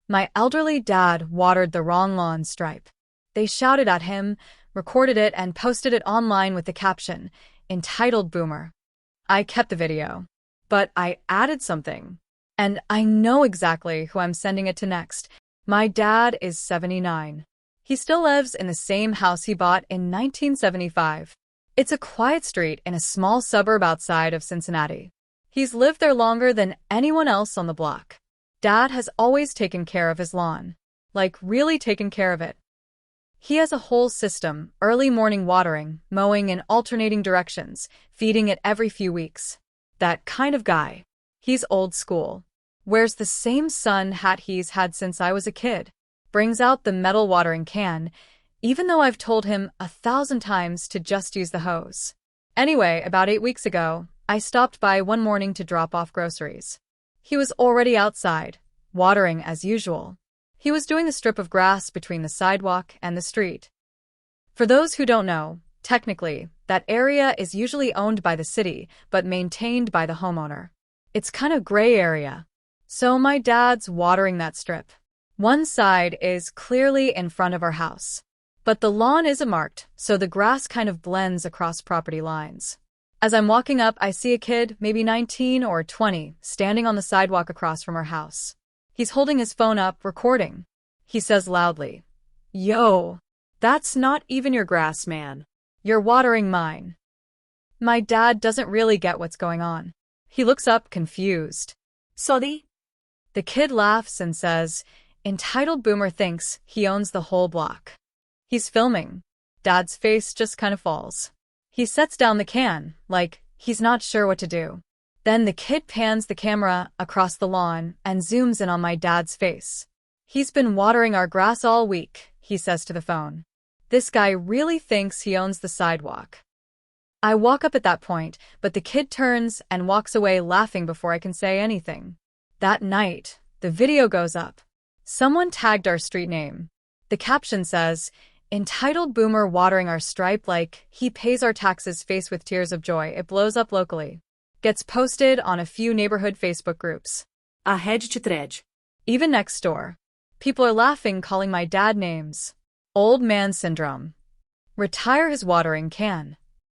My elderly dad watered the wrong lawn stripe. They shouted at him, recorded it, and posted it online with the caption, entitled Boomer. I kept the video, but I added something. And I know exactly who I'm sending it to next. My dad is 79. He still lives in the same house he bought in 1975. It's a quiet street in a small suburb outside of Cincinnati. He's lived there longer than anyone else on the block. Dad has always taken care of his lawn. Like, really taken care of it. He has a whole system, early morning watering, mowing in alternating directions, feeding it every few weeks. That kind of guy. He's old school. Wears the same sun hat he's had since I was a kid. Brings out the metal watering can, even though I've told him 1,000 times to just use the hose. Anyway, about 8 weeks ago, I stopped by one morning to drop off groceries. He was already outside, watering as usual. He was doing the strip of grass between the sidewalk and the street. For those who don't know, technically, that area is usually owned by the city, but maintained by the homeowner. It's kind of gray area. So my dad's watering that strip. One side is clearly in front of our house. But the lawn isn't marked, so the grass kind of blends across property lines. As I'm walking up, I see a kid, maybe 19 or 20, standing on the sidewalk across from our house. He's holding his phone up, recording. He says loudly, "Yo, that's not even your grass, man. You're watering mine." My dad doesn't really get what's going on. He looks up, confused. Sorry? The kid laughs and says, entitled Boomer thinks he owns the whole block. He's filming. Dad's face just kind of falls. He sets down the can, like he's not sure what to do. Then the kid pans the camera across the lawn and zooms in on my dad's face. "He's been watering our grass all week," he says to the phone. "This guy really thinks he owns the sidewalk." I walk up at that point, but the kid turns and walks away laughing before I can say anything. That night, the video goes up. Someone tagged our street name. The caption says, entitled Boomer watering our stripe like he pays our taxes face with tears of joy. It blows up locally. Gets posted on a few neighborhood Facebook groups. A head to thread. Even next door. People are laughing, calling my dad names. Old man syndrome. Retire his watering can.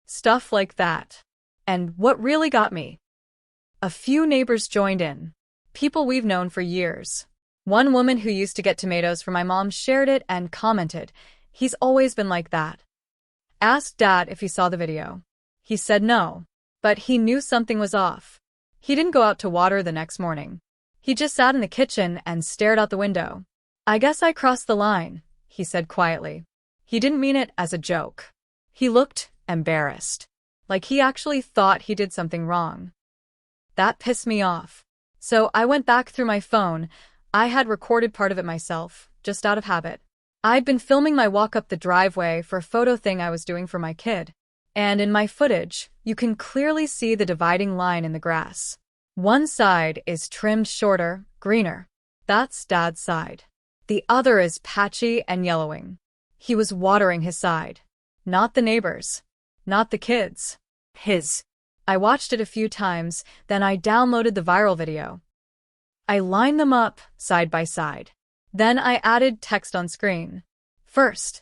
Stuff like that. And what really got me? A few neighbors joined in. People we've known for years. One woman who used to get tomatoes for my mom shared it and commented, "He's always been like that." Asked Dad if he saw the video. He said no, but he knew something was off. He didn't go out to water the next morning. He just sat in the kitchen and stared out the window. "I guess I crossed the line," he said quietly. He didn't mean it as a joke. He looked embarrassed, like he actually thought he did something wrong. That pissed me off. So I went back through my phone. I had recorded part of it myself, just out of habit. I'd been filming my walk up the driveway for a photo thing I was doing for my kid. And in my footage, you can clearly see the dividing line in the grass. One side is trimmed shorter, greener. That's Dad's side. The other is patchy and yellowing. He was watering his side. Not the neighbors. Not the kids. His. I watched it a few times, then I downloaded the viral video. I lined them up, side by side. Then I added text on screen. First,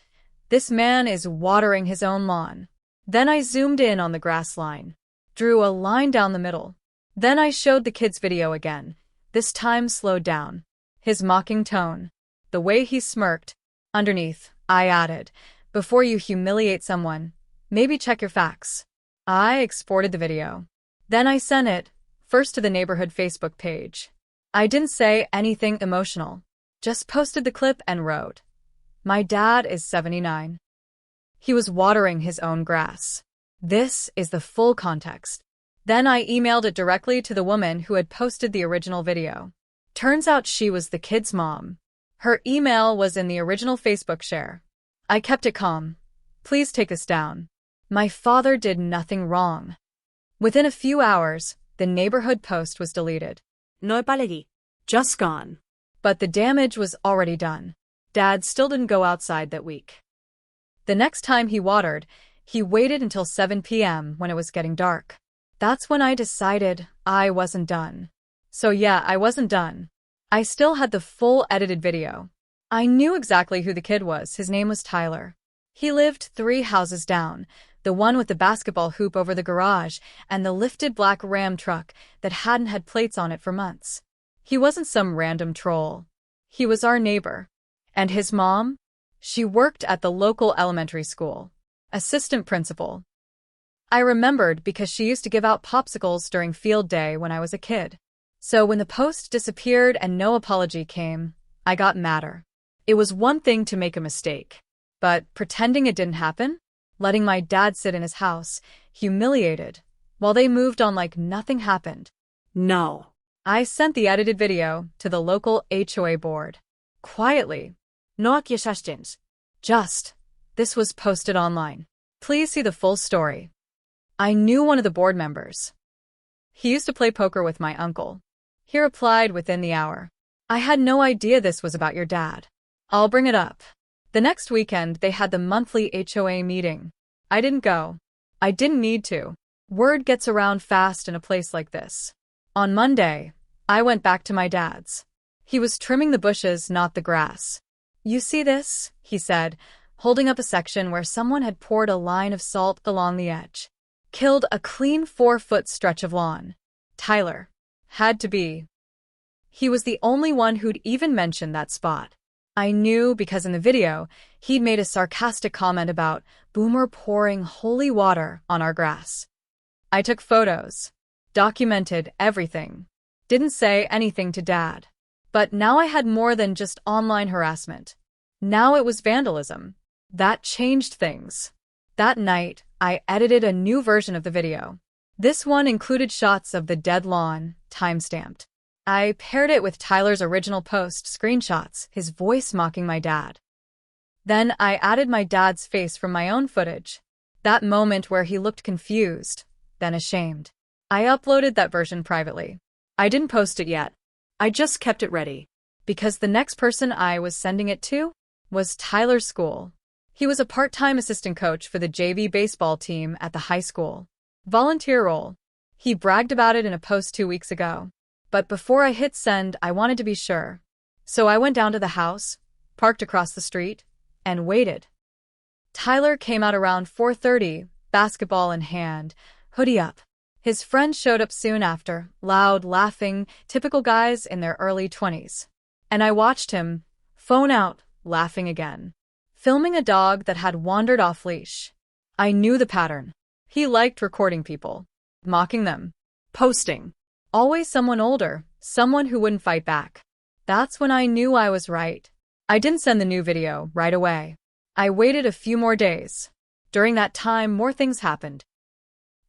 this man is watering his own lawn. Then I zoomed in on the grass line. Drew a line down the middle. Then I showed the kid's video again, this time slowed down. His mocking tone. The way he smirked. Underneath, I added, "Before you humiliate someone, maybe check your facts." I exported the video. Then I sent it, first to the neighborhood Facebook page. I didn't say anything emotional. Just posted the clip and wrote, "My dad is 79. He was watering his own grass. This is the full context." Then I emailed it directly to the woman who had posted the original video. Turns out she was the kid's mom. Her email was in the original Facebook share. I kept it calm. "Please take this down. My father did nothing wrong." Within a few hours, the neighborhood post was deleted. No apology. Just gone. But the damage was already done. Dad still didn't go outside that week. The next time he watered, he waited until 7 p.m. when it was getting dark. That's when I decided I wasn't done. So yeah, I wasn't done. I still had the full edited video. I knew exactly who the kid was. His name was Tyler. He lived 3 houses down, the one with the basketball hoop over the garage and the lifted black Ram truck that hadn't had plates on it for months. He wasn't some random troll. He was our neighbor. And his mom? She worked at the local elementary school. Assistant principal. I remembered because she used to give out popsicles during field day when I was a kid. So when the post disappeared and no apology came, I got madder. It was one thing to make a mistake, but pretending it didn't happen? Letting my dad sit in his house, humiliated, while they moved on like nothing happened. No. I sent the edited video to the local HOA board. Quietly. No accusations. Just. This was posted online. Please see the full story. I knew one of the board members. He used to play poker with my uncle. He replied within the hour. I had no idea this was about your dad. I'll bring it up. The next weekend, they had the monthly HOA meeting. I didn't go. I didn't need to. Word gets around fast in a place like this. On Monday, I went back to my dad's. He was trimming the bushes, not the grass. You see this? He said, holding up a section where someone had poured a line of salt along the edge. Killed a clean 4-foot stretch of lawn. Tyler. Had to be. He was the only one who'd even mentioned that spot. I knew because in the video, he'd made a sarcastic comment about Boomer pouring holy water on our grass. I took photos. Documented everything. Didn't say anything to Dad. But now I had more than just online harassment. Now it was vandalism. That changed things. That night, I edited a new version of the video. This one included shots of the dead lawn, time-stamped. I paired it with Tyler's original post screenshots, his voice mocking my dad. Then I added my dad's face from my own footage. That moment where he looked confused, then ashamed. I uploaded that version privately. I didn't post it yet. I just kept it ready. Because the next person I was sending it to was Tyler's school. He was a part-time assistant coach for the JV baseball team at the high school. Volunteer role. He bragged about it in a post 2 weeks ago. But before I hit send, I wanted to be sure. So I went down to the house, parked across the street, and waited. Tyler came out around 4:30, basketball in hand, hoodie up. His friend showed up soon after, loud, laughing, typical guys in their early 20s. And I watched him, phone out, laughing again. Filming a dog that had wandered off leash. I knew the pattern. He liked recording people, mocking them, posting. Always someone older, someone who wouldn't fight back. That's when I knew I was right. I didn't send the new video right away. I waited a few more days. During that time, more things happened.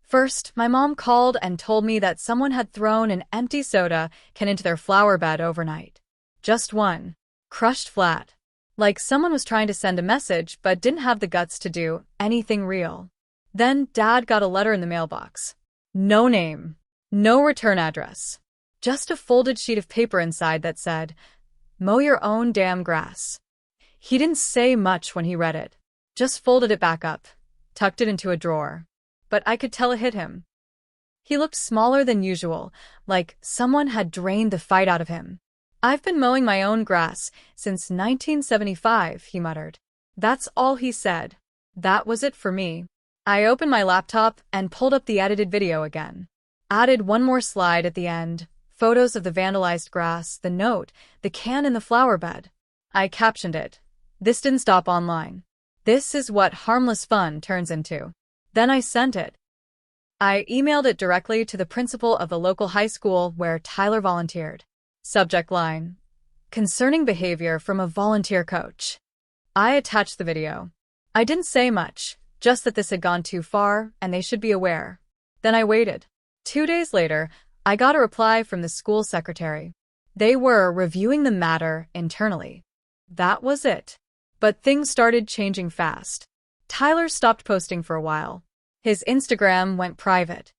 First, my mom called and told me that someone had thrown an empty soda can into their flower bed overnight. Just one. Crushed flat. Like someone was trying to send a message but didn't have the guts to do anything real. Then Dad got a letter in the mailbox. No name. No return address. Just a folded sheet of paper inside that said, "Mow your own damn grass." He didn't say much when he read it. Just folded it back up, tucked it into a drawer. But I could tell it hit him. He looked smaller than usual, like someone had drained the fight out of him. "I've been mowing my own grass since 1975, he muttered. That's all he said. That was it for me. I opened my laptop and pulled up the edited video again. Added one more slide at the end, photos of the vandalized grass, the note, the can in the flower bed. I captioned it. This didn't stop online. This is what harmless fun turns into. Then I sent it. I emailed it directly to the principal of the local high school where Tyler volunteered. Subject line: concerning behavior from a volunteer coach. I attached the video. I didn't say much, just that this had gone too far and they should be aware. Then I waited. 2 days later, I got a reply from the school secretary. They were reviewing the matter internally. That was it. But things started changing fast. Tyler stopped posting for a while. His Instagram went private.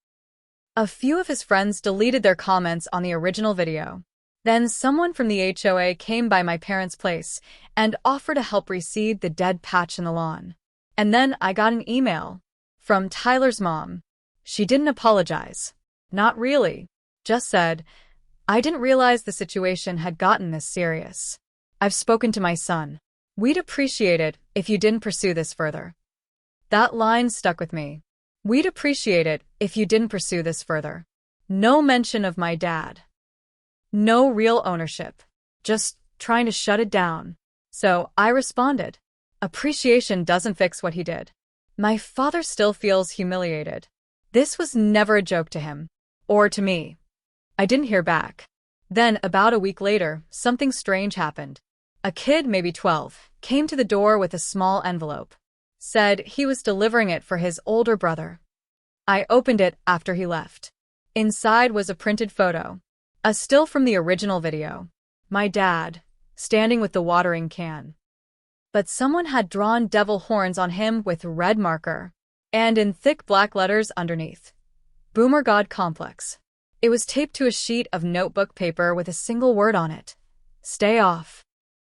A few of his friends deleted their comments on the original video. Then someone from the HOA came by my parents' place and offered to help reseed the dead patch in the lawn. And then I got an email from Tyler's mom. She didn't apologize. Not really. Just said, I didn't realize the situation had gotten this serious. I've spoken to my son. We'd appreciate it if you didn't pursue this further. That line stuck with me. We'd appreciate it if you didn't pursue this further. No mention of my dad. No real ownership. Just trying to shut it down. So I responded. Appreciation doesn't fix what he did. My father still feels humiliated. This was never a joke to him. Or to me. I didn't hear back. Then, about a week later, something strange happened. A kid, maybe 12, came to the door with a small envelope. Said he was delivering it for his older brother. I opened it after he left. Inside was a printed photo. A still from the original video. My dad, standing with the watering can. But someone had drawn devil horns on him with red marker. And in thick black letters underneath. Boomer God Complex. It was taped to a sheet of notebook paper with a single word on it. Stay off.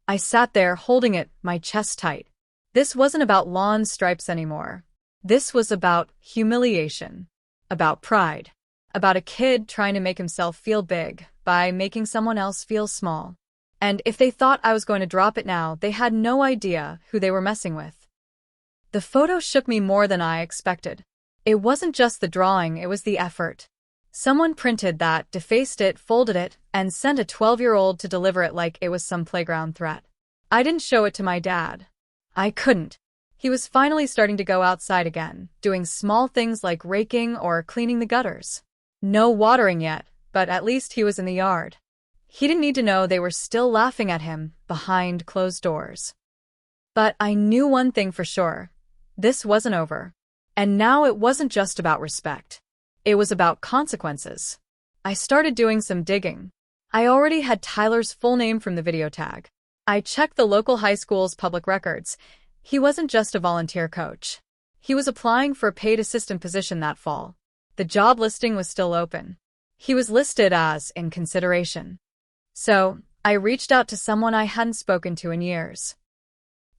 I sat there holding it, my chest tight. This wasn't about lawn stripes anymore. This was about humiliation. About pride. About a kid trying to make himself feel big by making someone else feel small. And if they thought I was going to drop it now, they had no idea who they were messing with. The photo shook me more than I expected. It wasn't just the drawing, it was the effort. Someone printed that, defaced it, folded it, and sent a 12-year-old to deliver it like it was some playground threat. I didn't show it to my dad. I couldn't. He was finally starting to go outside again, doing small things like raking or cleaning the gutters. No watering yet, but at least he was in the yard. He didn't need to know they were still laughing at him behind closed doors. But I knew one thing for sure. This wasn't over. And now it wasn't just about respect. It was about consequences. I started doing some digging. I already had Tyler's full name from the video tag. I checked the local high school's public records. He wasn't just a volunteer coach. He was applying for a paid assistant position that fall. The job listing was still open. He was listed as in consideration. So, I reached out to someone I hadn't spoken to in years.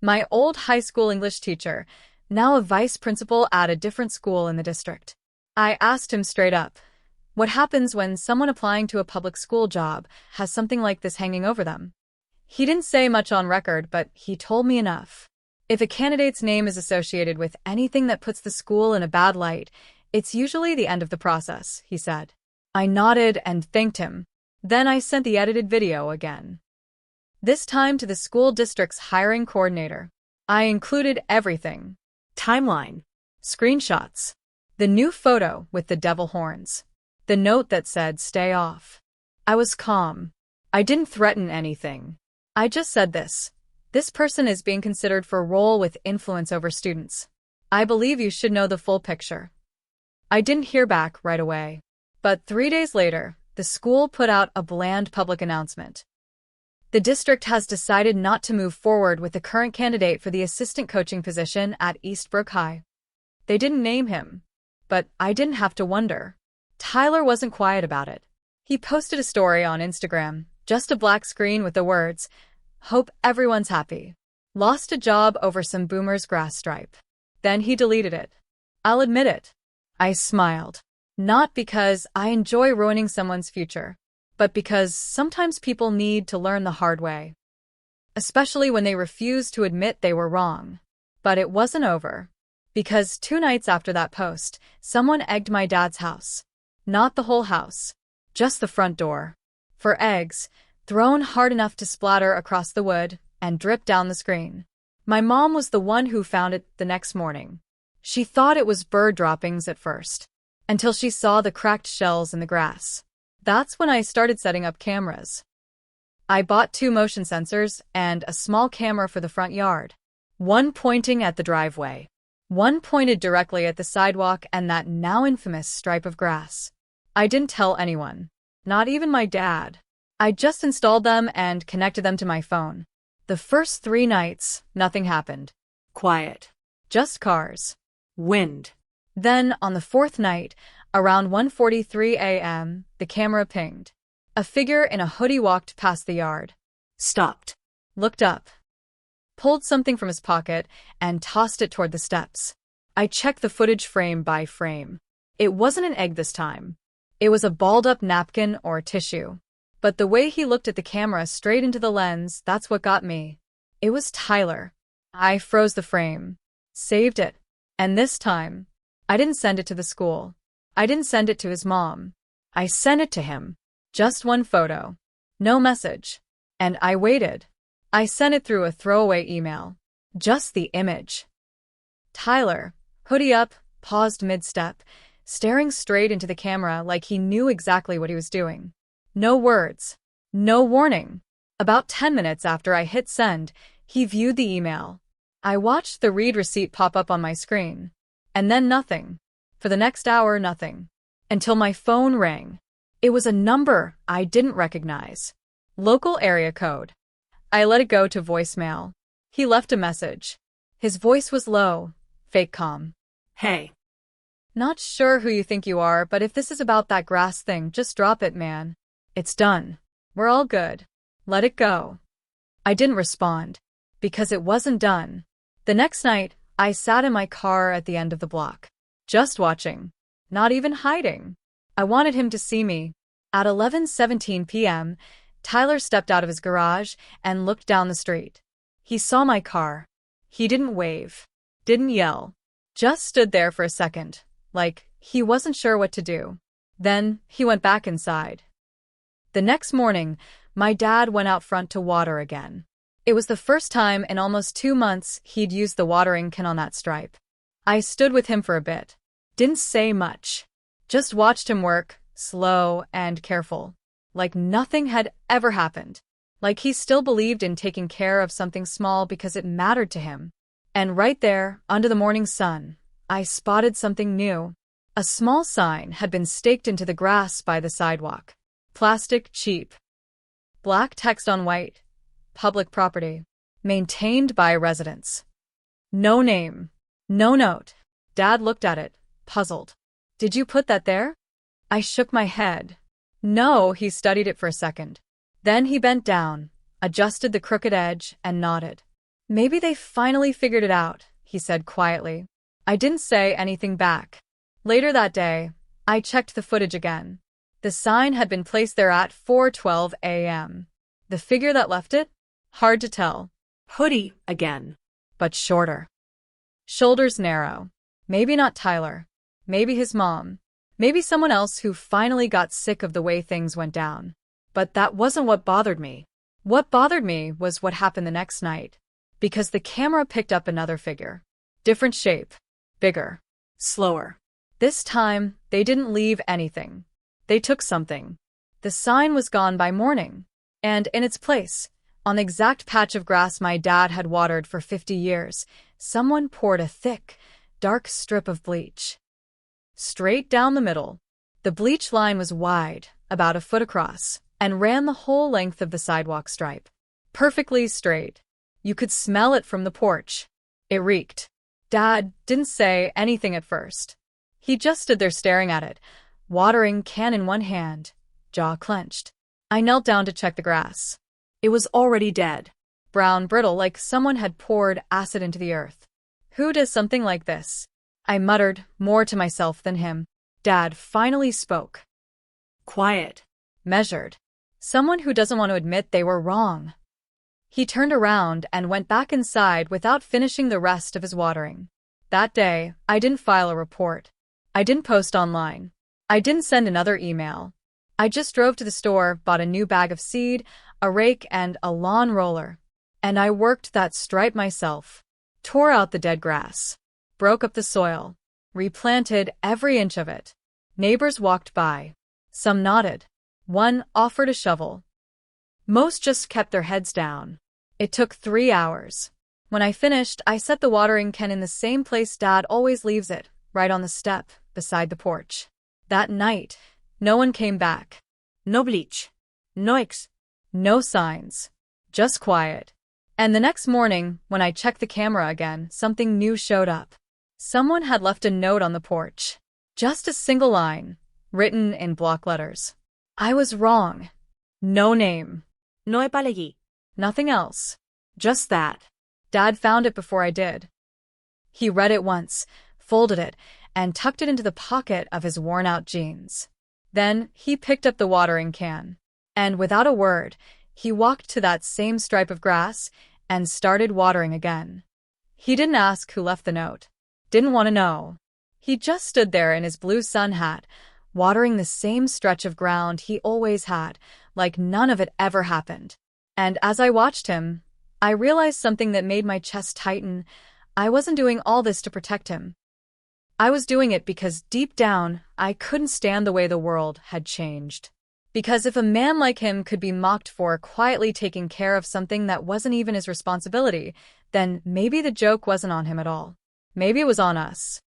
My old high school English teacher, now a vice principal at a different school in the district. I asked him straight up, what happens when someone applying to a public school job has something like this hanging over them? He didn't say much on record, but he told me enough. If a candidate's name is associated with anything that puts the school in a bad light, it's usually the end of the process, he said. I nodded and thanked him. Then I sent the edited video again. This time to the school district's hiring coordinator. I included everything. Timeline. Screenshots. The new photo with the devil horns. The note that said, stay off. I was calm. I didn't threaten anything. I just said this. This person is being considered for a role with influence over students. I believe you should know the full picture. I didn't hear back right away. But 3 days later, the school put out a bland public announcement. The district has decided not to move forward with the current candidate for the assistant coaching position at Eastbrook High. They didn't name him. But I didn't have to wonder. Tyler wasn't quiet about it. He posted a story on Instagram, just a black screen with the words, "Hope everyone's happy. Lost a job over some boomer's grass stripe." Then he deleted it. I'll admit it. I smiled. Not because I enjoy ruining someone's future, but because sometimes people need to learn the hard way. Especially when they refuse to admit they were wrong. But it wasn't over. Because 2 nights after that post, someone egged my dad's house. Not the whole house. Just the front door. For eggs, thrown hard enough to splatter across the wood and drip down the screen. My mom was the one who found it the next morning. She thought it was bird droppings at first, until she saw the cracked shells in the grass. That's when I started setting up cameras. I bought 2 motion sensors and a small camera for the front yard. One pointing at the driveway. One pointed directly at the sidewalk and that now infamous stripe of grass. I didn't tell anyone. Not even my dad. I just installed them and connected them to my phone. The first 3 nights, nothing happened. Quiet. Just cars. Wind. Then, on the 4th night, around 1:43 a.m., the camera pinged. A figure in a hoodie walked past the yard. Stopped. Looked up. Pulled something from his pocket and tossed it toward the steps. I checked the footage frame by frame. It wasn't an egg this time. It was a balled-up napkin or tissue. But the way he looked at the camera straight into the lens, that's what got me. It was Tyler. I froze the frame, saved it, and this time, I didn't send it to the school. I didn't send it to his mom. I sent it to him. Just one photo. No message. And I waited. I sent it through a throwaway email. Just the image. Tyler, hoodie up, paused mid-step, staring straight into the camera like he knew exactly what he was doing. No words. No warning. About 10 minutes after I hit send, he viewed the email. I watched the read receipt pop up on my screen. And then nothing. For the next hour, nothing. Until my phone rang. It was a number I didn't recognize. Local area code. I let it go to voicemail. He left a message. His voice was low, fake calm. Hey. Not sure who you think you are, but if this is about that grass thing, just drop it, man. It's done. We're all good. Let it go. I didn't respond. Because it wasn't done. The next night, I sat in my car at the end of the block. Just watching. Not even hiding. I wanted him to see me. At 11:17 p.m., Tyler stepped out of his garage and looked down the street. He saw my car. He didn't wave. Didn't yell. Just stood there for a second, like he wasn't sure what to do. Then he went back inside. The next morning, my dad went out front to water again. It was the first time in almost 2 months he'd used the watering can on that stripe. I stood with him for a bit. Didn't say much. Just watched him work, slow and careful. Like nothing had ever happened. Like he still believed in taking care of something small because it mattered to him. And right there, under the morning sun, I spotted something new. A small sign had been staked into the grass by the sidewalk. Plastic cheap. Black text on white. Public property. Maintained by residents. No name. No note. Dad looked at it, puzzled. Did you put that there? I shook my head. No, he studied it for a second. Then he bent down, adjusted the crooked edge, and nodded. Maybe they finally figured it out, he said quietly. I didn't say anything back. Later that day, I checked the footage again. The sign had been placed there at 4:12 a.m. The figure that left it? Hard to tell. Hoodie again. But shorter. Shoulders narrow. Maybe not Tyler. Maybe his mom. Maybe someone else who finally got sick of the way things went down. But that wasn't what bothered me. What bothered me was what happened the next night. Because the camera picked up another figure. Different shape. Bigger. Slower. This time, they didn't leave anything. They took something. The sign was gone by morning. And in its place, on the exact patch of grass my dad had watered for 50 years, someone poured a thick, dark strip of bleach. Straight down the middle. The bleach line was wide, about a foot across, and ran the whole length of the sidewalk stripe. Perfectly straight. You could smell it from the porch. It reeked. Dad didn't say anything at first. He just stood there staring at it, watering can in one hand, jaw clenched. I knelt down to check the grass. It was already dead. Brown, brittle, like someone had poured acid into the earth. Who does something like this? I muttered, more to myself than him. Dad finally spoke. Quiet. Measured. Someone who doesn't want to admit they were wrong. He turned around and went back inside without finishing the rest of his watering. That day, I didn't file a report. I didn't post online. I didn't send another email. I just drove to the store, bought a new bag of seed, a rake, and a lawn roller. And I worked that stripe myself. Tore out the dead grass. Broke up the soil. Replanted every inch of it. Neighbors walked by. Some nodded. One offered a shovel. Most just kept their heads down. It took 3 hours. When I finished, I set the watering can in the same place Dad always leaves it, right on the step, beside the porch. That night, no one came back. No bleach. No eggs. No signs. Just quiet. And the next morning, when I checked the camera again, something new showed up. Someone had left a note on the porch. Just a single line, written in block letters. I was wrong. No name. No επαλεγή. Nothing else. Just that. Dad found it before I did. He read it once, folded it, and tucked it into the pocket of his worn-out jeans. Then he picked up the watering can. And without a word, he walked to that same stripe of grass and started watering again. He didn't ask who left the note. Didn't want to know. He just stood there in his blue sun hat, watering the same stretch of ground he always had, like none of it ever happened. And as I watched him, I realized something that made my chest tighten. I wasn't doing all this to protect him. I was doing it because deep down, I couldn't stand the way the world had changed. Because if a man like him could be mocked for quietly taking care of something that wasn't even his responsibility, then maybe the joke wasn't on him at all. Maybe it was on us.